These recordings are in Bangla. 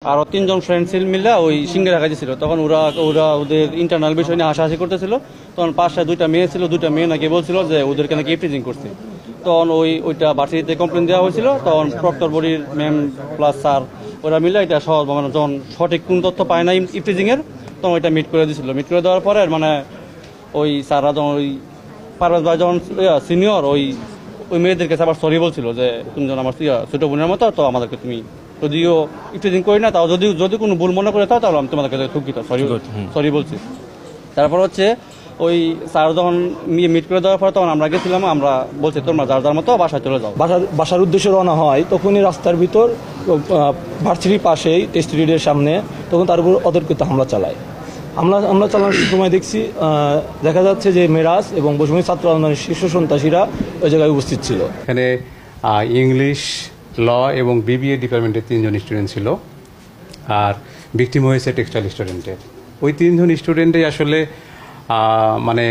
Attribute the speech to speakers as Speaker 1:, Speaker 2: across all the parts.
Speaker 1: আরো তিনজন ফ্রেন্ড মিলে ওই সিঙ্গারা খাইছিল। তখন ওরা ওরা ওদের ইন্টারনাল বিষয় নিয়ে হাসাহাসি করতেছিল। তখন পাশে দুইটা মেয়ে ছিল, দুইটা মেয়ে নাকি বলছিল যে ওদেরকে নাকি ইফটিজিং করছে। তখন ওইটা ভার্সিটিতে কমপ্লেন দেওয়া হয়েছিল। তখন প্রক্টর বডির ম্যাম প্লাস স্যার ওরা মিলে এটা সহজ মানে যখন সঠিক কোন তথ্য পায় না ইফটিজিং এর, তখন ওইটা মিট করে দিয়েছিল। মিট করে দেওয়ার পরে মানে ওই স্যাররা যখন ওই পারভেজ ভাই যখন সিনিয়র ওই মেয়েদের কাছে আবার সরি বলছিল যে তুমি যখন আমার ছোট বোনের মতো, তো আমাদেরকে তুমি যদিও ইফটিজিং করি না, তাও যদি কোনো ভুল মনে করে তাও তাহলে আমি তোমাদের কাছে দুঃখিত, সরি বলছি। তারপর হচ্ছে ওই স্যার যখন মিট করে দেওয়ার পর তখন আমরা গেছিলাম, আমরা বলছি তোমরা যার যার মতো বাসায় চলে যাও।
Speaker 2: বাসার উদ্দেশ্যে রওনা হয়, তখনই রাস্তার ভিতর ভার্সিটির পাশেই টেস্ট রিডের সামনে তখন তার উপর অতর্কিত হামলা চালায়। আমরা চালানোর সময় দেখছি দেখা যাচ্ছে যে মেরাজ এবং বৈষম্য ছাত্র আন্দোলনের শীর্ষ সন্ত্রাসীরা ওই জায়গায় উপস্থিত ছিল।
Speaker 3: এখানে ইংলিশ, ল এবং বিবিএ ডিপার্টমেন্টের 3 জন স্টুডেন্ট ছিল, আর ভিকটিম হয়েছে টেক্সটাইল স্টুডেন্টের। ওই 3 জন স্টুডেন্টই আসলে মানে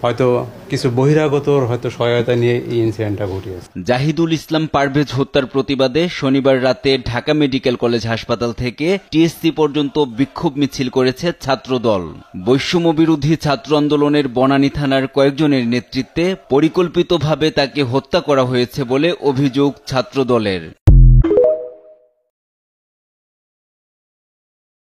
Speaker 3: হয়তো কিছু বহিরাগতর হয়তো সহায়তা নিয়ে এই ইনসিডেন্টটা ঘটিয়েছে।
Speaker 4: জাহিদুল ইসলাম পারভেজ হত্যার প্রতিবাদে শনিবার রাতে ঢাকা মেডিকেল কলেজ হাসপাতাল থেকে টিএসসি পর্যন্ত বিক্ষোভ মিছিল করেছে ছাত্রদল। বৈষম্য বিরোধী ছাত্র আন্দোলনের বনানী থানার কয়েকজনের নেতৃত্বে পরিকল্পিতভাবে তাকে হত্যা করা হয়েছে বলে অভিযোগ ছাত্রদলের।